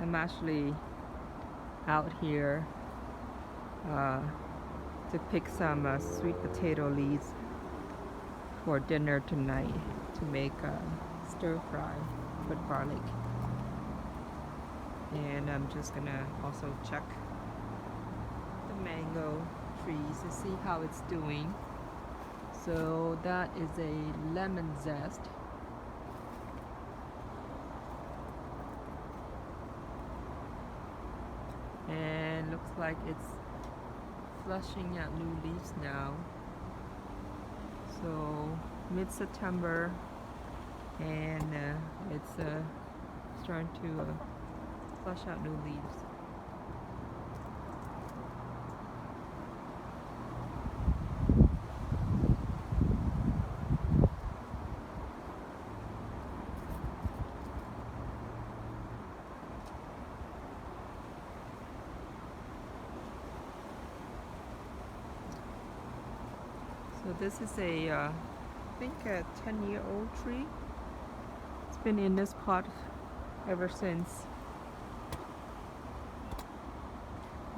I'm actually out here to pick some sweet potato leaves for dinner tonight to make stir fry with garlic. And I'm just gonna also check the mango trees to see how it's doing. So that is a LemonZest. And looks like it's flushing out new leaves now. So mid-September, and it's starting to flush out new leaves. So this is I think a 10-year-old tree. It's been in this pot ever since.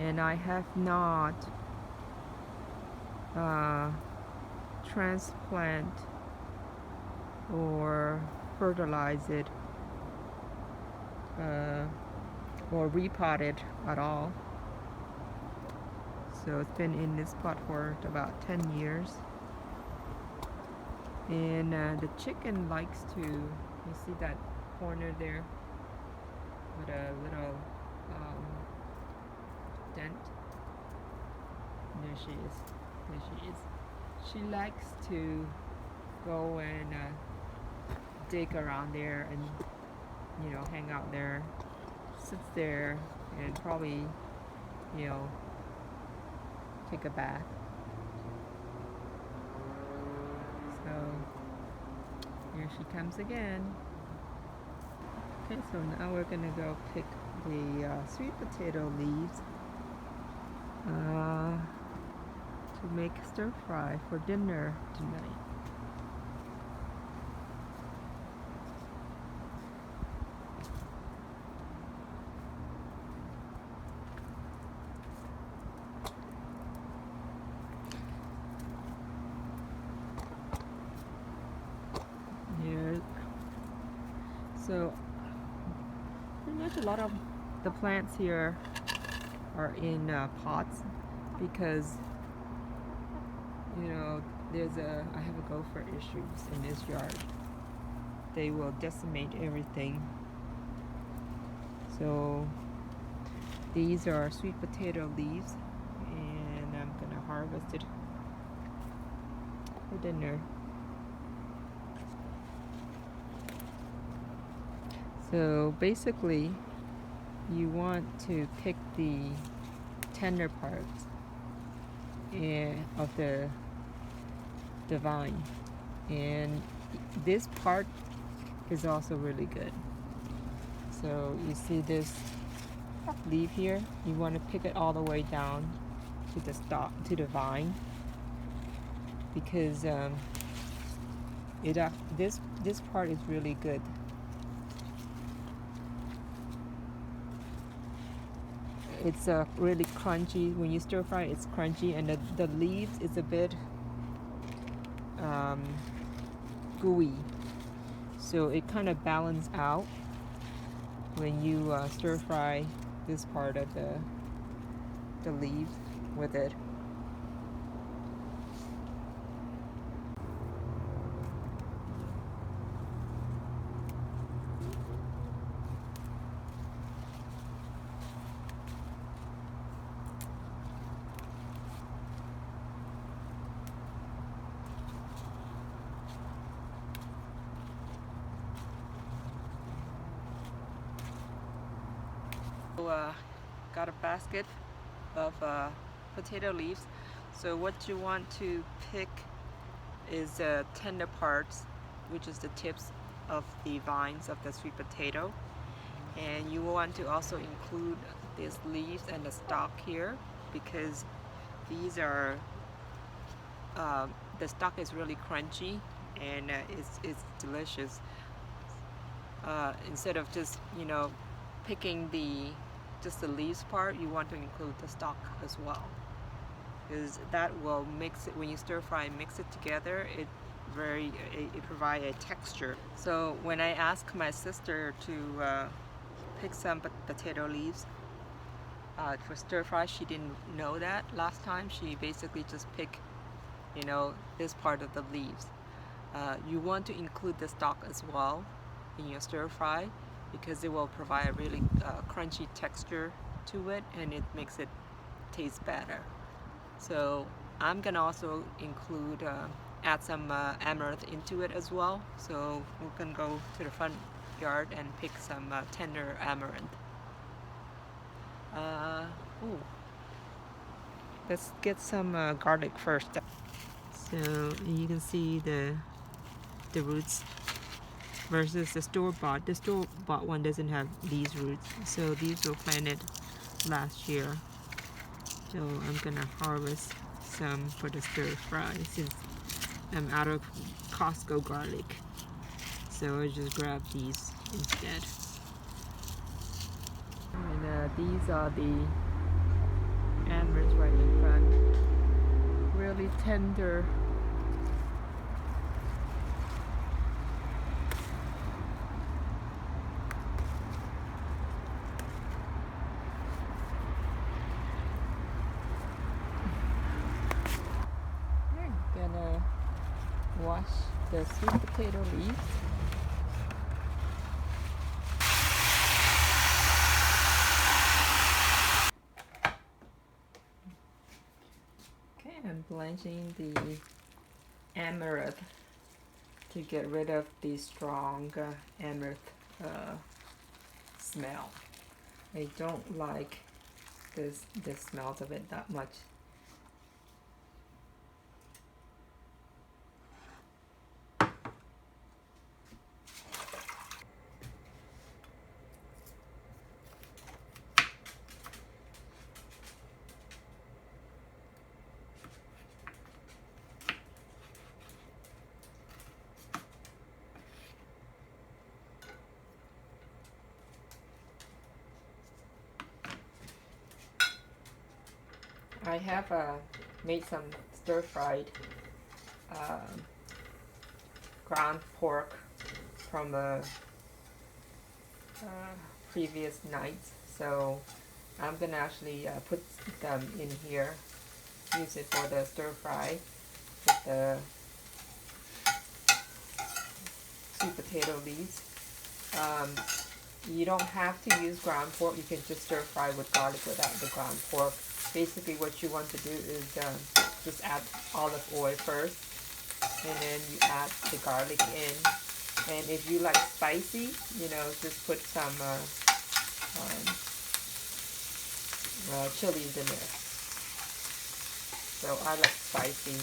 And I have not transplant or fertilize it or repot it at all. So it's been in this pot for about 10 years. And the chicken likes to, you see that corner there with a little dent? There she is. There she is. She likes to go and dig around there and, you know, hang out there, sits there and probably, you know, take a bath. So here she comes again. Okay, so now we're gonna go pick the sweet potato leaves to make stir fry for dinner tonight. Here, so pretty much a lot of the plants here are in pots because, you know, I have a gopher issues in this yard. They will decimate everything. So these are sweet potato leaves, and I'm gonna harvest it for dinner. So basically, you want to pick the tender parts of the vine, and this part is also really good. So you see this leaf here, you want to pick it all the way down to the stalk, to the vine, because this part is really good. It's really crunchy. When you stir fry, it's crunchy, and the leaves is a bit gooey. So it kind of balances out when you stir fry this part of the leaves with it. Got a basket of potato leaves. So what you want to pick is tender parts, which is the tips of the vines of the sweet potato. And you want to also include these leaves and the stalk here, because these are the stalk is really crunchy and it's delicious. Instead of just, you know, picking just the leaves part, you want to include the stalk as well, because that will mix it when you stir fry and mix it together. It provides a texture. So when I asked my sister to pick some potato leaves for stir fry, she didn't know that last time. She basically just picked, this part of the leaves. You want to include the stalk as well in your stir fry, because it will provide a really crunchy texture to it, and it makes it taste better. So I'm gonna also add some amaranth into it as well. So we're gonna go to the front yard and pick some tender amaranth. Let's get some garlic first. So you can see the roots versus the store-bought. The store-bought one doesn't have these roots, so these were planted last year. So I'm gonna harvest some for the stir fry since I'm out of Costco garlic. So I just grab these instead. And these are the amaranths right in front. Really tender. I'm gonna wash the sweet potato leaves. Okay, I'm blanching the amaranth to get rid of the strong amaranth smell. I don't like the smells of it that much. I have made some stir-fried ground pork from the previous night, so I'm gonna actually put them in here, use it for the stir-fry with the sweet potato leaves. You don't have to use ground pork. You can just stir-fry with garlic without the ground pork. Basically what you want to do is just add olive oil first, and then you add the garlic in. And if you like spicy, just put some chilies in there. So I like spicy.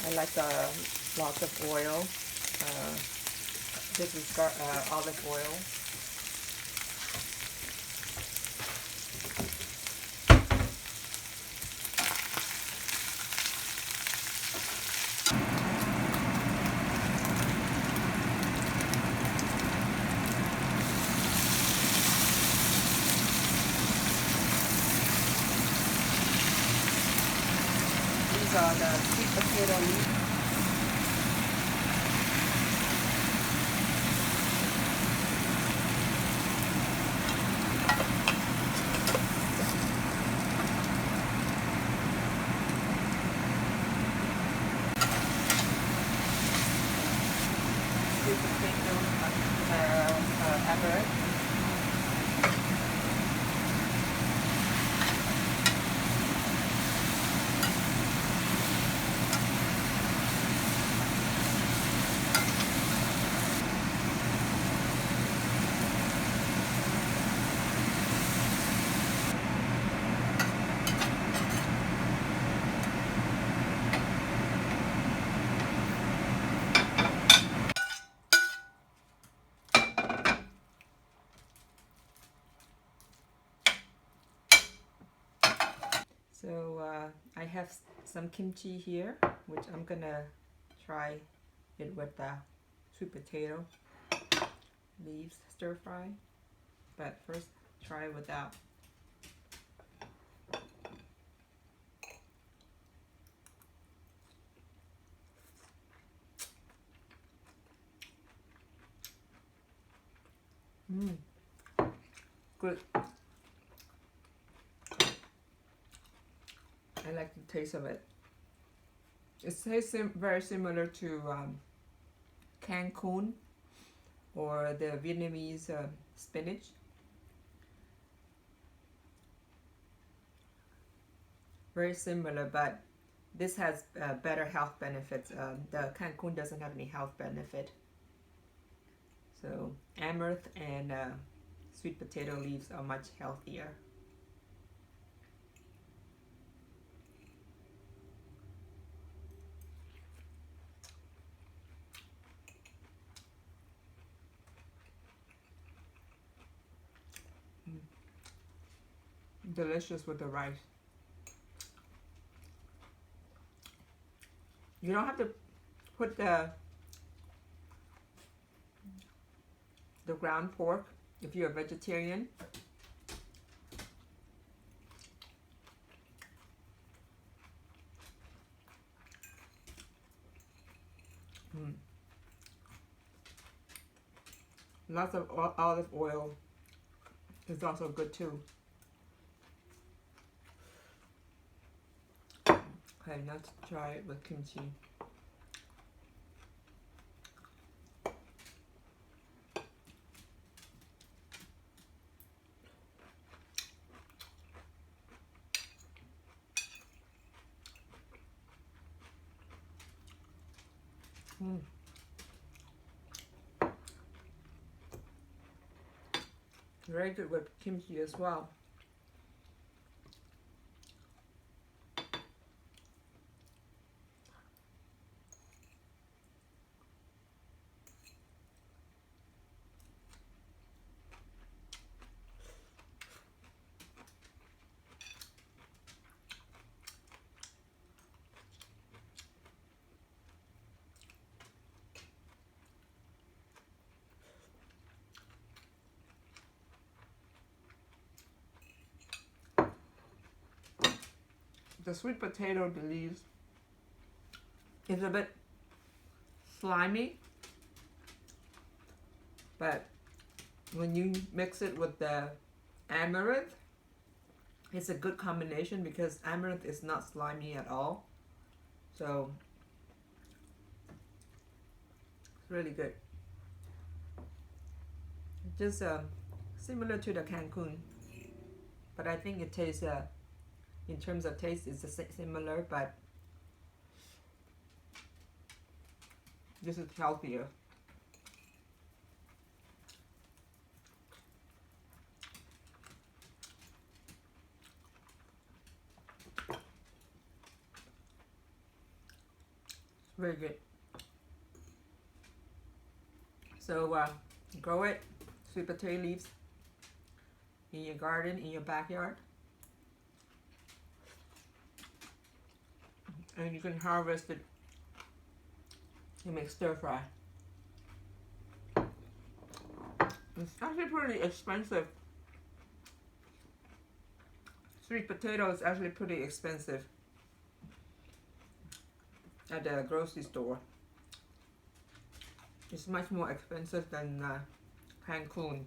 I like lots of oil. This is olive oil. These are the sweet potato leaves. Sweet potato amaranth. So I have some kimchi here, which I'm gonna try it with the sweet potato leaves stir fry. But first, try without. Mmm, good. I like the taste of it. It tastes very similar to Cancun or the Vietnamese spinach. Very similar, but this has better health benefits. The Cancun doesn't have any health benefit. So amaranth and sweet potato leaves are much healthier. Delicious with the rice. You don't have to put the ground pork if you're a vegetarian. Mm. Lots of olive oil is also good too. Okay, now to try it with kimchi. Mm. Very good with kimchi as well. The sweet potato leaves is a bit slimy, but when you mix it with the amaranth, it's a good combination because amaranth is not slimy at all. So it's really good. Just similar to the Cancun, but I think it tastes, in terms of taste, it's similar, but this is healthier. Very good. So grow it, sweet potato leaves, in your garden, in your backyard. And you can harvest it and make stir fry. It's actually pretty expensive. Sweet potato is actually pretty expensive at the grocery store. It's much more expensive than Cancun.